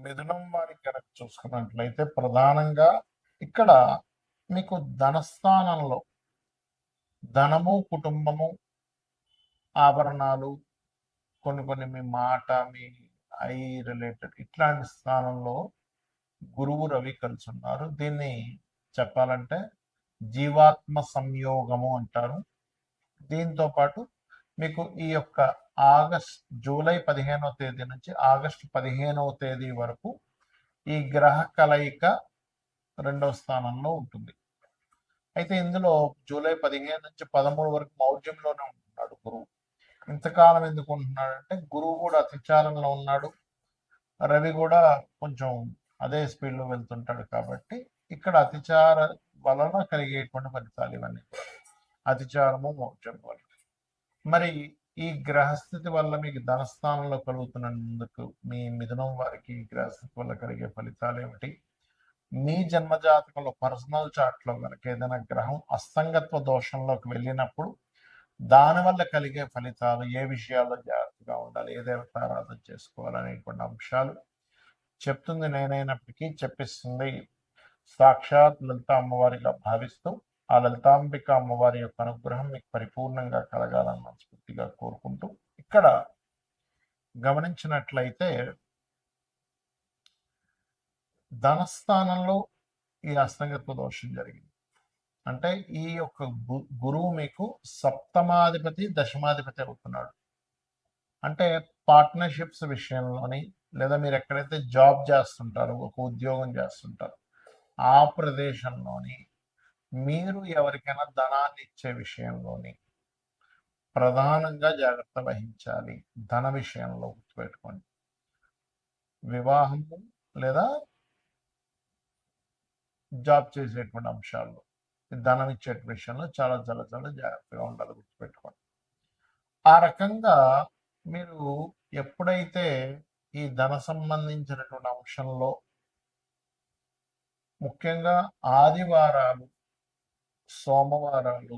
మిథునం వారికి కనుక చూసుకున్నట్లయితే ప్రధానంగా ఇక్కడ మీకు ధనస్థానంలో ధనము, కుటుంబము, ఆభరణాలు, కొన్ని కొన్ని మీ మాట, మీ ఐ రిలేటెడ్ ఇట్లాంటి స్థానంలో గురువు, రవి కలిసి ఉన్నారు. దీన్ని చెప్పాలంటే జీవాత్మ సంయోగము అంటారు. దీంతో పాటు మీకు ఈ యొక్క జూలై 15వ తేదీ నుంచి ఆగస్టు 15వ తేదీ వరకు ఈ గ్రహ కలయిక రెండవ స్థానంలో ఉంటుంది. అయితే ఇందులో జూలై 15 నుంచి 13 వరకు మౌఢ్యంలోనే ఉంటున్నాడు గురువు. ఇంతకాలం ఎందుకు ఉంటున్నాడంటే గురువు కూడా అతిచారంలో ఉన్నాడు, రవి కూడా కొంచెం అదే స్పీడ్లో వెళ్తుంటాడు. కాబట్టి ఇక్కడ అతిచార వలన కలిగేటువంటి ఫలితాలు ఇవన్నీ కూడా అతిచారము, మౌఢ్యం వల్ల. మరి ఈ గ్రహస్థితి వల్ల మీకు ధనస్థానంలో కలుగుతున్నందుకు మీ మిథునం వారికి గ్రహస్థితి వల్ల కలిగే ఫలితాలు ఏమిటి? మీ జన్మజాతకంలో పర్సనల్ చార్ట్లో కనుక ఏదైనా గ్రహం అస్తంగత్వ దోషంలోకి వెళ్ళినప్పుడు దానివల్ల కలిగే ఫలితాలు, ఏ విషయాల్లో జాగ్రత్తగా ఉండాలి, ఏ దేవతారాధన చేసుకోవాలనేటువంటి అంశాలు చెప్తుంది నేనైనప్పటికీ చెప్పిస్తుంది సాక్షాత్ లలిత అమ్మవారిగా భావిస్తూ ఆ లలితాంబిక అమ్మవారి యొక్క అనుగ్రహం మీకు పరిపూర్ణంగా కలగాలని మనస్ఫూర్తిగా కోరుకుంటూ, ఇక్కడ గమనించినట్లయితే ధనస్థానంలో ఈ అస్తంగత్వ దోషం జరిగింది. అంటే ఈ యొక్క గురువు మీకు సప్తమాధిపతి, దశమాధిపతి అవుతున్నాడు. అంటే పార్ట్నర్షిప్స్ విషయంలోని, లేదా మీరు ఎక్కడైతే జాబ్ చేస్తుంటారో, ఒక ఉద్యోగం చేస్తుంటారో ఆ ప్రదేశంలోని మీరు ఎవరికైనా ధనాన్ని ఇచ్చే విషయంలోని ప్రధానంగా జాగ్రత్త వహించాలి. ధన విషయంలో గుర్తుపెట్టుకోండి. వివాహము లేదా జాబ్ చేసేటువంటి అంశాల్లో ధనం ఇచ్చే విషయంలో చాలా చాలా చాలా జాగ్రత్తగా ఉండాలి, గుర్తుపెట్టుకోండి. ఆ రకంగా మీరు ఎప్పుడైతే ఈ ధన సంబంధించినటువంటి అంశంలో ముఖ్యంగా ఆదివారాలు, సోమవారాలు,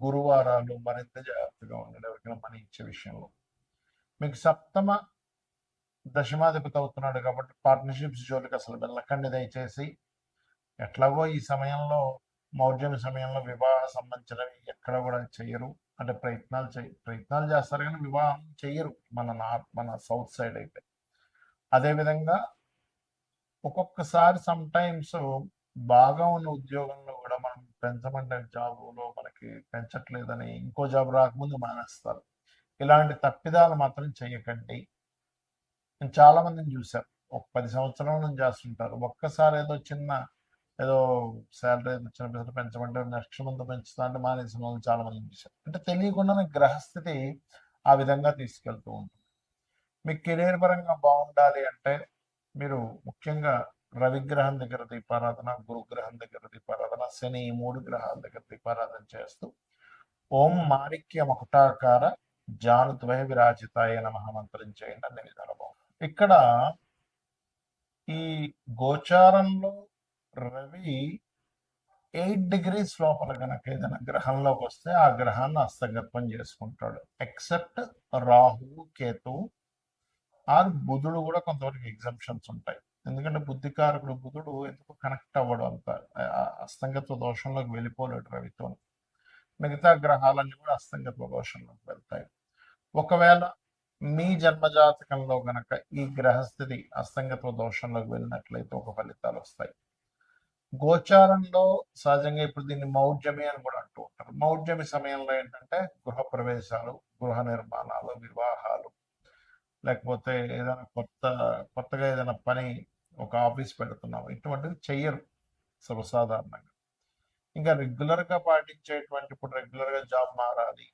గురువారాలు మరింత జాగ్రత్తగా ఉండండి ఎవరికైనా మనీ ఇచ్చే విషయంలో. మీకు సప్తమ దశమాధిపతి అవుతున్నాడు కాబట్టి పార్ట్నర్షిప్స్ జోలికి అసలు వెళ్ళకండి దయచేసి. ఎట్లాగో ఈ సమయంలో మౌఢ్యమి సమయంలో వివాహ సంబంధించినవి ఎక్కడ కూడా చెయ్యరు. అంటే ప్రయత్నాలు చేస్తారు కానీ వివాహం చెయ్యరు మన సౌత్ సైడ్ అయితే. అదేవిధంగా ఒక్కొక్కసారి సమ్ టైమ్స్ బాగా ఉన్న ఉద్యోగంలో కూడా మనం పెంచమంటే జాబులో మనకి పెంచట్లేదని ఇంకో జాబ్ రాకముందు మానేస్తారు. ఇలాంటి తప్పిదాలు మాత్రం చెయ్యకండి. నేను చాలా మందిని చూశాను, ఒక 10 సంవత్సరాల నుంచి చేస్తుంటారు. ఒక్కసారి ఏదో శాలరీ ఏదో చిన్న పిల్లలు పెంచమంటే నెక్స్ట్ మంత్ పెంచుతా అంటే మానేసిన వాళ్ళు చాలా మందిని చూశారు. అంటే తెలియకుండానే గ్రహస్థితి ఆ విధంగా తీసుకెళ్తూ ఉంటుంది. మీకు కెరీర్ పరంగా బాగుండాలి అంటే మీరు ముఖ్యంగా రవిగ్రహం దగ్గర దీపారాధన, గురుగ్రహం దగ్గర దీపారాధన, శని, ఈ 3 గ్రహాల దగ్గర దీపారాధన చేస్తూ ఓం మాణిక్య మకుటాకార జానుద్వయ విరాజితాయ నమః మంత్రం చేయండి. అన్ని విధాలు బాగుంది. ఇక్కడ ఈ గోచారంలో రవి 8 degrees లోపల కనుక ఏదైనా గ్రహంలోకి వస్తే ఆ గ్రహాన్ని హస్తగతం చేసుకుంటాడు. ఎక్సెప్ట్ రాహు, కేతు ఆర్ బుధుడు కూడా కొంతవరకు ఎగ్జంప్షన్స్ ఉంటాయి. ఎందుకంటే బుద్ధికారకుడు బుధుడు ఎందుకు కనెక్ట్ అవ్వడు అంత అస్తంగత్వ దోషంలోకి వెళ్ళిపోలేడు రవితో. మిగతా గ్రహాలన్నీ కూడా అస్తంగత్వ దోషంలోకి వెళ్తాయి. ఒకవేళ మీ జన్మజాతకంలో గనక ఈ గ్రహస్థితి అస్తంగత్వ దోషంలోకి వెళ్ళినట్లయితే ఒక ఫలితాలు వస్తాయి. గోచారంలో సహజంగా ఇప్పుడు దీన్ని మౌఢ్యమి అని కూడా అంటూ ఉంటారు. మౌఢ్యమి సమయంలో ఏంటంటే గృహ ప్రవేశాలు, గృహ నిర్మాణాలు, వివాహాలు, లేకపోతే ఏదైనా కొత్తగా ఏదైనా పని, ఒక ఆఫీస్ పెడుతున్నాము, ఇటువంటివి చెయ్యరు సర్వసాధారణంగా. ఇంకా రెగ్యులర్గా పాటించేటువంటి, ఇప్పుడు రెగ్యులర్గా జాబ్ మారాలి,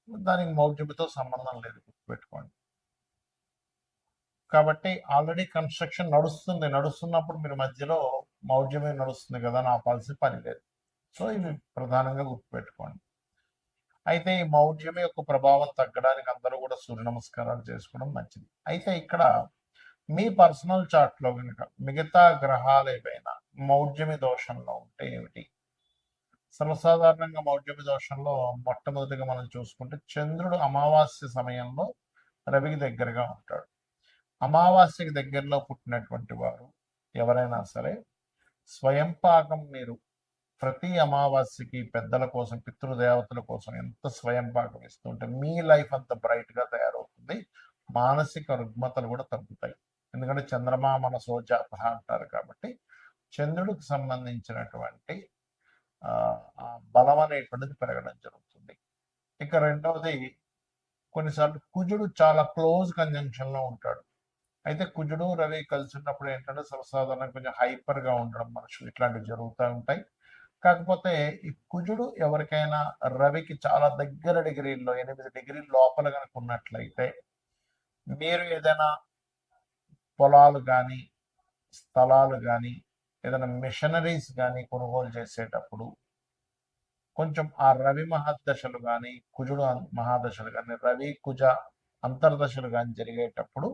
దానికి మౌఢ్యమితో సంబంధం లేదు, గుర్తుపెట్టుకోండి. కాబట్టి ఆల్రెడీ కన్స్ట్రక్షన్ నడుస్తున్నప్పుడు మీరు మధ్యలో మౌఢ్యమే నడుస్తుంది కదా అని ఆపాల్సిన పని లేదు. సో ఇవి ప్రధానంగా గుర్తుపెట్టుకోండి. అయితే ఈ మౌఢ్యమి యొక్క ప్రభావం తగ్గడానికి అందరూ కూడా సూర్య నమస్కారాలు చేసుకోవడం మంచిది. అయితే ఇక్కడ మీ పర్సనల్ చార్ట్లో కనుక మిగతా గ్రహాలు ఏవైనా మౌఢ్యమి దోషంలో ఉంటే ఏమిటి? సర్వసాధారణంగా మౌఢ్యమి దోషంలో మొట్టమొదటిగా మనం చూసుకుంటే చంద్రుడు అమావాస్య సమయంలో రవికి దగ్గరగా ఉంటాడు. అమావాస్యకి దగ్గరలో పుట్టినటువంటి వారు ఎవరైనా సరే స్వయం పాకం మీరు ప్రతి అమావాస్యకి పెద్దల కోసం పితృదేవతల కోసం ఎంత స్వయం పాకం ఇస్తుంటే మీ లైఫ్ అంత బ్రైట్గా తయారవుతుంది. మానసిక రుగ్మతలు కూడా తగ్గుతాయి. ఎందుకంటే చంద్రమా మన సోజాత అంటారు కాబట్టి చంద్రుడికి సంబంధించినటువంటి ఆ బలం అనేటువంటిది పెరగడం జరుగుతుంది. ఇక రెండవది, కొన్నిసార్లు కుజుడు చాలా క్లోజ్ కంజంక్షన్లో ఉంటాడు. అయితే కుజుడు రవి కలిసి ఉన్నప్పుడు ఏంటంటే సర్వసాధారణంగా కొంచెం హైపర్గా ఉండడం మనుషులు ఇట్లాంటివి జరుగుతూ ఉంటాయి. కాకపోతే ఈ కుజుడు ఎవరికైనా రవికి చాలా దగ్గర డిగ్రీల్లో 8 డిగ్రీల లోపల కనుక ఉన్నట్లయితే మీరు ఏదైనా పొలాలు కానీ స్థలాలు కానీ ఏదైనా మిషనరీస్ కానీ కొనుగోలు చేసేటప్పుడు కొంచెం ఆ రవి మహాదశలు కానీ కుజుడు మహాదశలు కానీ రవి కుజ అంతర్దశలు కానీ జరిగేటప్పుడు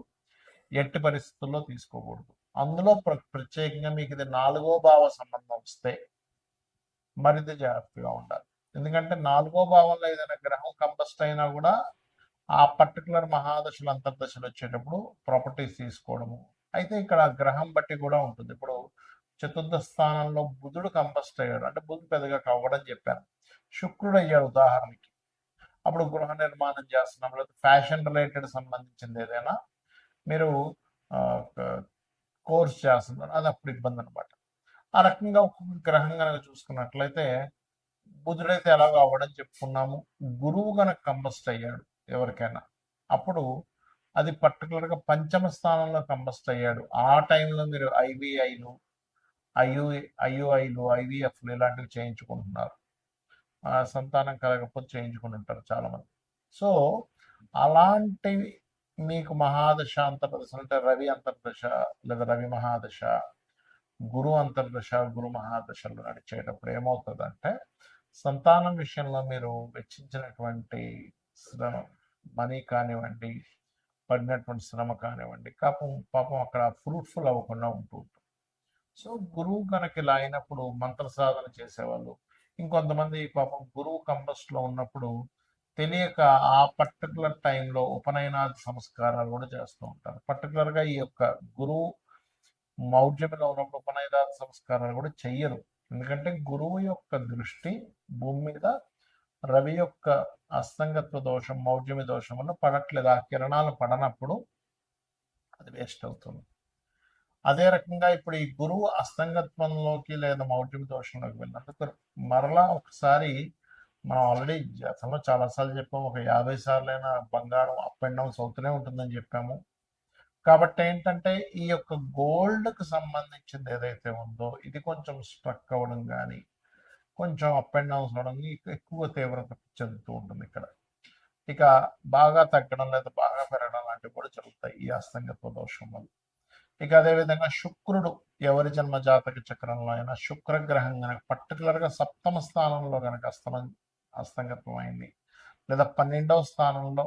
ఎట్టి పరిస్థితుల్లో తీసుకోకూడదు. అందులో ప్రత్యేకంగా మీకు ఇది 4వ భావ సంబంధం వస్తే మరింత జాగ్రత్తగా ఉండాలి. ఎందుకంటే 4వ భావంలో ఏదైనా గ్రహం కంబస్ట్ అయినా కూడా ఆ పర్టికులర్ మహాదశలు అంతర్దశలు వచ్చేటప్పుడు ప్రాపర్టీస్ తీసుకోవడము. అయితే ఇక్కడ గ్రహం బట్టి కూడా ఉంటుంది. ఇప్పుడు చతుర్థ స్థానంలో బుధుడు కంబస్ట్ అయ్యాడు అంటే బుధుడు పెద్దగా కవ్వడం చెప్పాను. శుక్రుడు అయ్యాడు ఉదాహరణకి. అప్పుడు గృహ నిర్మాణం చేస్తున్నాం, లేదా ఫ్యాషన్ రిలేటెడ్ సంబంధించింది ఏదైనా మీరు కోర్స్ చేస్తున్నారు, అది అప్పుడు ఇబ్బంది అనమాట. ఆ రకంగా ఒక్కొక్క గ్రహం కనుక చూసుకున్నట్లయితే బుధుడైతే ఎలాగో అవ్వడం చెప్పుకున్నాము. గురువు కనుక కంబస్ట్ అయ్యాడు ఎవరికైనా, అప్పుడు అది పర్టికులర్గా పంచమ స్థానంలో కంబస్ట్ అయ్యాడు. ఆ టైంలో మీరు ఐవీఐలు ఐయుఐలు ఐవీఎఫ్లు ఇలాంటివి చేయించుకుంటున్నారు. సంతానం కలగకపోతే చేయించుకుని ఉంటారు చాలామంది. సో అలాంటివి మీకు మహాదశ అంతర్దశ అంటే రవి అంతర్దశ లేదా రవి మహాదశ గురు అంతర్దశ గురు మహాదశలు నడిచేటప్పుడు ఏమవుతుందంటే సంతానం విషయంలో మీరు వెచ్చించినటువంటి శ్రమ మనీ కానివ్వండి, పడినటువంటి శ్రమ కానివ్వండి, పాపం అక్కడ ఫ్రూట్ఫుల్ అవ్వకుండా ఉంటుంది. సో గురువు కనుక ఇలా అయినప్పుడు మంత్ర సాధన చేసేవాళ్ళు, ఇంకొంతమంది పాపం గురువు కంబస్ట్లో ఉన్నప్పుడు తెలియక ఆ పర్టికులర్ టైంలో ఉపనయనాది సంస్కారాలు కూడా చేస్తూ ఉంటారు. పర్టికులర్గా ఈ యొక్క గురువు మౌఢ్యంలో ఉన్నప్పుడు ఉపనయనాది సంస్కారాలు కూడా చెయ్యరు. ఎందుకంటే గురువు యొక్క దృష్టి భూమి మీద రవి యొక్క అస్తంగత్వ దోషం మౌఢ్యమి దోషం వల్ల పడట్లేదు. ఆ కిరణాలు పడనప్పుడు అది వేస్ట్ అవుతుంది. అదే రకంగా ఇప్పుడు ఈ గురువు అస్తంగత్వంలోకి లేదా మౌఢ్యమి దోషంలోకి వెళ్ళినందుకు మరలా ఒకసారి మనం ఆల్రెడీ గతంలో చాలాసార్లు చెప్పాము, ఒక 50 సార్లైనా బంగారం అప్ అండ్ డౌన్స్ అవుతూనే ఉంటుందని చెప్పాము. కాబట్టి ఏంటంటే ఈ యొక్క గోల్డ్కి సంబంధించింది ఏదైతే ఉందో ఇది కొంచెం స్ట్రక్ అవ్వడం కానీ కొంచెం అప్ అండ్ డౌన్స్ అవడం ఎక్కువ తీవ్రత చెందుతూ ఉంటుంది ఇక్కడ. ఇక బాగా తగ్గడం లేదా బాగా పెరగడం లాంటివి కూడా జరుగుతాయి ఈ అస్తంగత్వ దోషం వల్ల. ఇక అదేవిధంగా శుక్రుడు ఎవరి జన్మ జాతక చక్రంలో అయినా శుక్రగ్రహం కనుక పర్టికులర్గా సప్తమ స్థానంలో కనుక అస్తంగత్వం అయింది లేదా 12వ స్థానంలో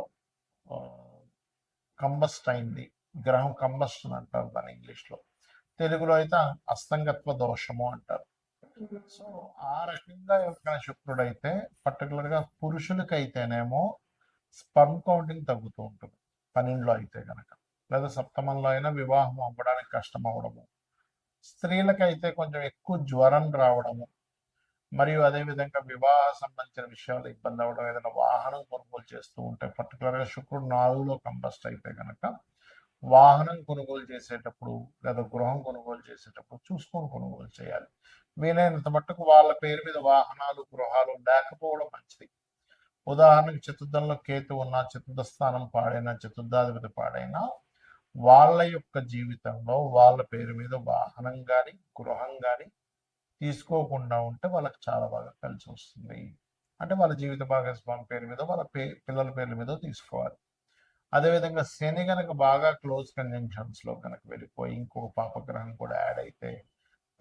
కంబస్ట్ అయింది, గ్రహం కంబస్ట్ అని అంటారు దాని ఇంగ్లీష్లో, తెలుగులో అయితే అస్తంగత్వ దోషము అంటారు. సో ఆ రకంగా ఎవరికైనా శుక్రుడు అయితే పర్టికులర్గా పురుషులకైతేనేమో స్పర్మ్ కౌంటింగ్ తగ్గుతూ ఉంటుంది 12లో అయితే కనుక, లేదా సప్తమంలో అయినా వివాహం అవ్వడానికి కష్టం అవ్వడము, స్త్రీలకైతే కొంచెం ఎక్కువ జ్వరం రావడము, మరియు అదేవిధంగా వివాహ సంబంధించిన విషయాలు ఇబ్బంది అవ్వడం, ఏదైనా వాహనం కొనుగోలు చేస్తూ ఉంటే పర్టికులర్గా శుక్రుడు 4లో కంబస్ట్ అయితే కనుక వాహనం కొనుగోలు చేసేటప్పుడు లేదా గృహం కొనుగోలు చేసేటప్పుడు చూసుకొని కొనుగోలు చేయాలి. వీలైనంత మట్టుకు వాళ్ళ పేరు మీద వాహనాలు గృహాలు లేకపోవడం మంచిది. ఉదాహరణకు చతుర్థంలో కేతు ఉన్న, చతుర్థ స్థానం పాడైనా, చతుర్థాధిపతి పాడైనా వాళ్ళ యొక్క జీవితంలో వాళ్ళ పేరు మీద వాహనం కానీ గృహం కానీ తీసుకోకుండా ఉంటే వాళ్ళకి చాలా బాగా కలిసి వస్తుంది. అంటే వాళ్ళ జీవిత భాగస్వామి పేరు మీద వాళ్ళ పిల్లల పేర్ల మీద తీసుకోవాలి. అదేవిధంగా శని కనుక బాగా క్లోజ్ కంజంక్షన్స్లో కనుక వెళ్ళిపోయి ఇంకొక పాపగ్రహం కూడా యాడ్ అయితే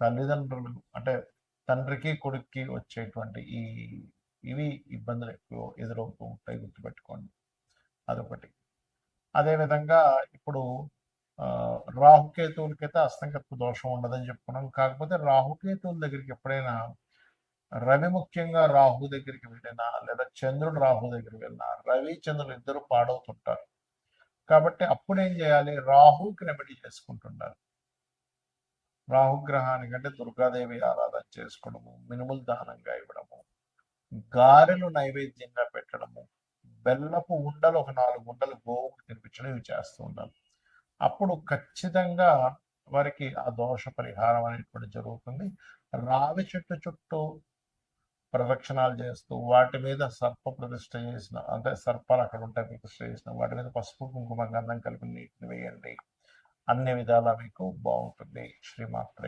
తల్లిదండ్రులు అంటే తండ్రికి కొడుక్కి వచ్చేటువంటి ఇవి ఇబ్బందులు ఎక్కువ ఎదురవుతూ ఉంటాయి, గుర్తుపెట్టుకోండి. అదొకటి. అదేవిధంగా ఇప్పుడు రాహుకేతువులకైతే అస్తంగత్వ దోషం ఉండదని చెప్పుకున్నాం. కాకపోతే రాహుకేతువుల దగ్గరికి ఎప్పుడైనా రవి ముఖ్యంగా రాహు దగ్గరికి వెళ్ళినా లేదా చంద్రుడు రాహు దగ్గరికి వెళ్ళినా రవి చంద్రులు ఇద్దరు పాడవుతుంటారు. కాబట్టి అప్పుడేం చేయాలి? రాహుకి రెమెడీ చేసుకుంటుండాలి. రాహుగ్రహానికంటే దుర్గాదేవి ఆరాధన చేసుకోవడము, మినుములు దానంగా ఇవ్వడము, గారెలు నైవేద్యంగా పెట్టడము, బెల్లపు ఉండలు ఒక 4 ఉండలు గోవుకు తినిపించడం, ఇవి చేస్తూ ఉండాలి. అప్పుడు ఖచ్చితంగా వారికి ఆ దోష పరిహారం అనేటువంటి జరుగుతుంది. రావి చెట్టు చుట్టూ ప్రదక్షిణాలు చేస్తూ వాటి మీద సర్ప ప్రతిష్ఠ చేసిన, అంటే సర్పాలు అక్కడ ఉంటాయి ప్రతిష్ఠ చేసిన వాటి మీద పసుపు కుంకుమ గంధం కలిపి నీటిని వేయండి. అన్ని విధాలా మీకు బాగుంటుంది. శ్రీమాత్రే